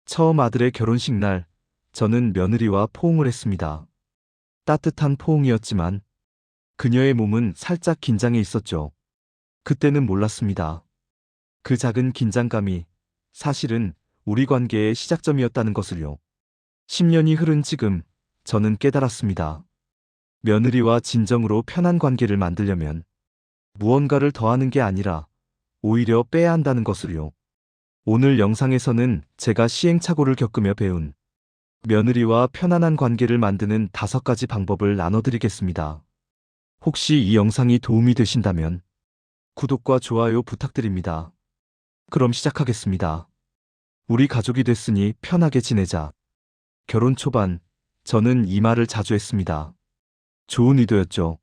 처음 아들의 결혼식 날, 저는 며느리와 포옹을 했습니다. 따뜻한 포옹이었지만 그녀의 몸은 살짝 긴장해 있었죠. 그때는 몰랐습니다. 그 작은 긴장감이 사실은 우리 관계의 시작점이었다는 것을요. 10년이 흐른 지금 저는 깨달았습니다. 며느리와 진정으로 편한 관계를 만들려면 무언가를 더하는 게 아니라 오히려 빼야 한다는 것을요. 오늘 영상에서는 제가 시행착오를 겪으며 배운 며느리와 편안한 관계를 만드는 5가지 방법을 나눠드리겠습니다. 혹시 이 영상이 도움이 되신다면 구독과 좋아요 부탁드립니다. 그럼 시작하겠습니다. 우리 가족이 됐으니 편하게 지내자. 결혼 초반, 저는 이 말을 자주 했습니다. 좋은 의도였죠.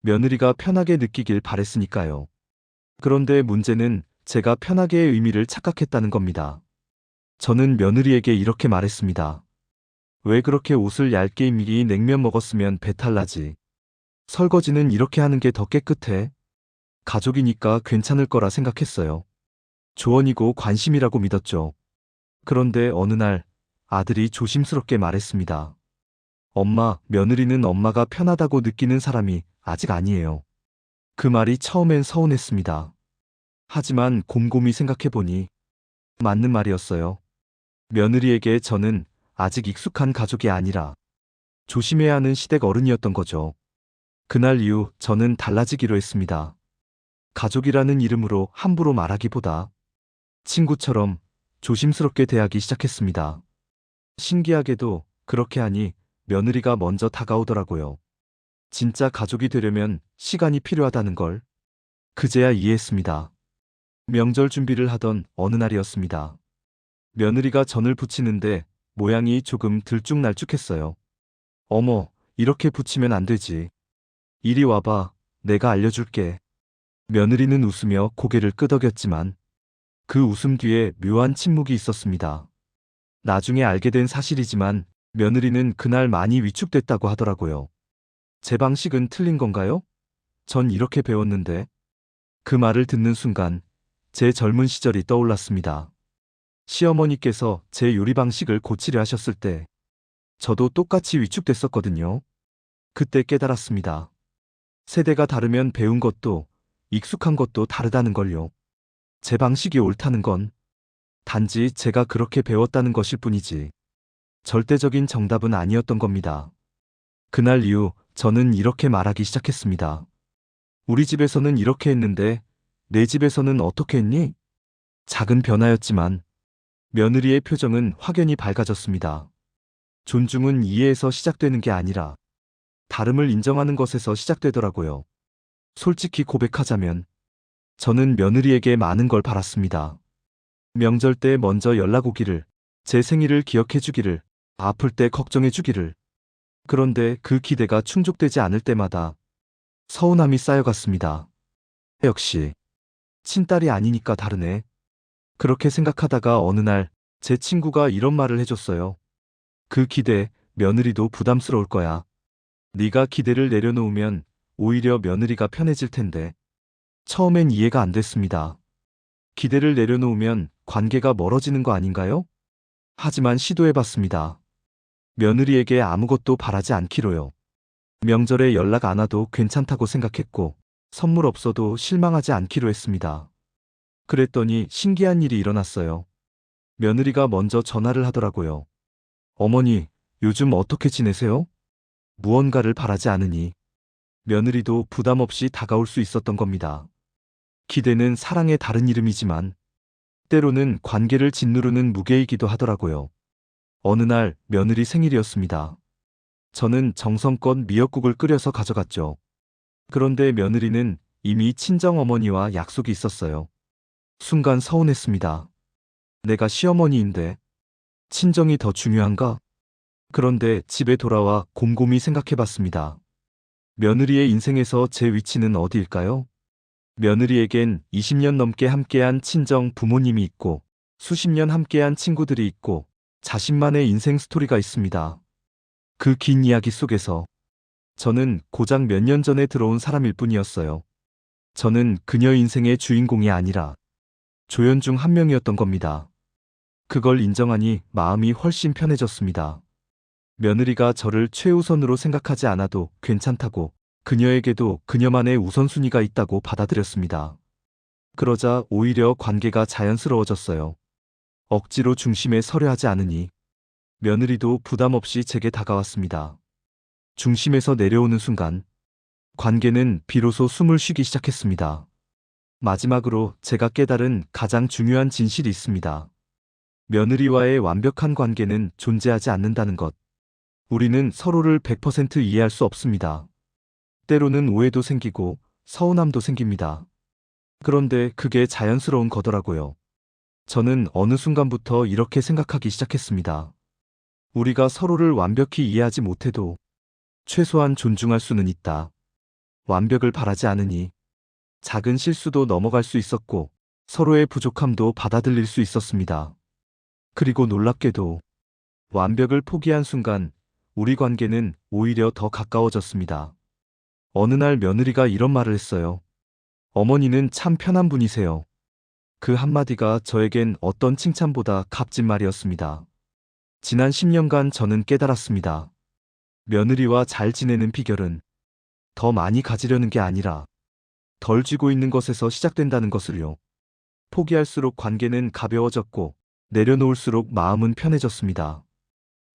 며느리가 편하게 느끼길 바랬으니까요. 그런데 문제는 제가 편하게의 의미를 착각했다는 겁니다. 저는 며느리에게 이렇게 말했습니다. 왜 그렇게 옷을 얇게 입니? 냉면 먹었으면 배탈 나지. 설거지는 이렇게 하는 게 더 깨끗해. 가족이니까 괜찮을 거라 생각했어요. 조언이고 관심이라고 믿었죠. 그런데 어느 날 아들이 조심스럽게 말했습니다. 엄마, 며느리는 엄마가 편하다고 느끼는 사람이 아직 아니에요. 그 말이 처음엔 서운했습니다. 하지만 곰곰이 생각해보니 맞는 말이었어요. 며느리에게 저는 아직 익숙한 가족이 아니라 조심해야 하는 시댁 어른이었던 거죠. 그날 이후 저는 달라지기로 했습니다. 가족이라는 이름으로 함부로 말하기보다 친구처럼 조심스럽게 대하기 시작했습니다. 신기하게도 그렇게 하니 며느리가 먼저 다가오더라고요. 진짜 가족이 되려면 시간이 필요하다는 걸 그제야 이해했습니다. 명절 준비를 하던 어느 날이었습니다. 며느리가 전을 부치는데 모양이 조금 들쭉날쭉했어요. 어머, 이렇게 부치면 안 되지. 이리 와봐, 내가 알려줄게. 며느리는 웃으며 고개를 끄덕였지만 그 웃음 뒤에 묘한 침묵이 있었습니다. 나중에 알게 된 사실이지만 며느리는 그날 많이 위축됐다고 하더라고요. 제 방식은 틀린 건가요? 전 이렇게 배웠는데. 그 말을 듣는 순간 제 젊은 시절이 떠올랐습니다. 시어머니께서 제 요리 방식을 고치려 하셨을 때 저도 똑같이 위축됐었거든요. 그때 깨달았습니다. 세대가 다르면 배운 것도 익숙한 것도 다르다는 걸요. 제 방식이 옳다는 건 단지 제가 그렇게 배웠다는 것일 뿐이지 절대적인 정답은 아니었던 겁니다. 그날 이후 저는 이렇게 말하기 시작했습니다. 우리 집에서는 이렇게 했는데 내 집에서는 어떻게 했니? 작은 변화였지만 며느리의 표정은 확연히 밝아졌습니다. 존중은 이해에서 시작되는 게 아니라 다름을 인정하는 것에서 시작되더라고요. 솔직히 고백하자면 저는 며느리에게 많은 걸 바랐습니다. 명절 때 먼저 연락 오기를, 제 생일을 기억해 주기를, 아플 때 걱정해 주기를. 그런데 그 기대가 충족되지 않을 때마다 서운함이 쌓여갔습니다. 역시 친딸이 아니니까 다르네. 그렇게 생각하다가 어느 날 제 친구가 이런 말을 해줬어요. 그 기대, 며느리도 부담스러울 거야. 네가 기대를 내려놓으면 오히려 며느리가 편해질 텐데. 처음엔 이해가 안 됐습니다. 기대를 내려놓으면 관계가 멀어지는 거 아닌가요? 하지만 시도해봤습니다. 며느리에게 아무것도 바라지 않기로요. 명절에 연락 안 와도 괜찮다고 생각했고 선물 없어도 실망하지 않기로 했습니다. 그랬더니 신기한 일이 일어났어요. 며느리가 먼저 전화를 하더라고요. 어머니, 요즘 어떻게 지내세요? 무언가를 바라지 않으니 며느리도 부담 없이 다가올 수 있었던 겁니다. 기대는 사랑의 다른 이름이지만 때로는 관계를 짓누르는 무게이기도 하더라고요. 어느 날 며느리 생일이었습니다. 저는 정성껏 미역국을 끓여서 가져갔죠. 그런데 며느리는 이미 친정어머니와 약속이 있었어요. 순간 서운했습니다. 내가 시어머니인데 친정이 더 중요한가? 그런데 집에 돌아와 곰곰이 생각해봤습니다. 며느리의 인생에서 제 위치는 어디일까요? 며느리에겐 20년 넘게 함께한 친정 부모님이 있고 수십 년 함께한 친구들이 있고 자신만의 인생 스토리가 있습니다. 그 긴 이야기 속에서 저는 고작 몇 년 전에 들어온 사람일 뿐이었어요. 저는 그녀 인생의 주인공이 아니라 조연 중 한 명이었던 겁니다. 그걸 인정하니 마음이 훨씬 편해졌습니다. 며느리가 저를 최우선으로 생각하지 않아도 괜찮다고, 그녀에게도 그녀만의 우선순위가 있다고 받아들였습니다. 그러자 오히려 관계가 자연스러워졌어요. 억지로 중심에 서려 하지 않으니 며느리도 부담 없이 제게 다가왔습니다. 중심에서 내려오는 순간 관계는 비로소 숨을 쉬기 시작했습니다. 마지막으로 제가 깨달은 가장 중요한 진실이 있습니다. 며느리와의 완벽한 관계는 존재하지 않는다는 것. 우리는 서로를 100% 이해할 수 없습니다. 때로는 오해도 생기고 서운함도 생깁니다. 그런데 그게 자연스러운 거더라고요. 저는 어느 순간부터 이렇게 생각하기 시작했습니다. 우리가 서로를 완벽히 이해하지 못해도 최소한 존중할 수는 있다. 완벽을 바라지 않으니 작은 실수도 넘어갈 수 있었고 서로의 부족함도 받아들일 수 있었습니다. 그리고 놀랍게도 완벽을 포기한 순간 우리 관계는 오히려 더 가까워졌습니다. 어느 날 며느리가 이런 말을 했어요. 어머니는 참 편한 분이세요. 그 한마디가 저에겐 어떤 칭찬보다 값진 말이었습니다. 지난 10년간 저는 깨달았습니다. 며느리와 잘 지내는 비결은 더 많이 가지려는 게 아니라 덜 쥐고 있는 것에서 시작된다는 것을요. 포기할수록 관계는 가벼워졌고 내려놓을수록 마음은 편해졌습니다.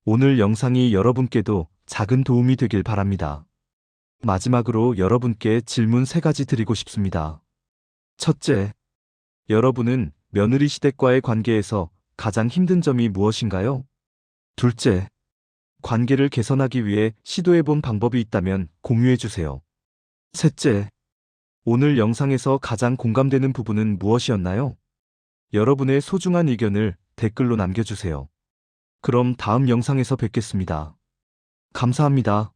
오늘 영상이 여러분께도 작은 도움이 되길 바랍니다. 마지막으로 여러분께 질문 3가지 드리고 싶습니다. 첫째, 여러분은 며느리 시댁과의 관계에서 가장 힘든 점이 무엇인가요? 둘째, 관계를 개선하기 위해 시도해본 방법이 있다면 공유해주세요. 셋째, 오늘 영상에서 가장 공감되는 부분은 무엇이었나요? 여러분의 소중한 의견을 댓글로 남겨주세요. 그럼 다음 영상에서 뵙겠습니다. 감사합니다.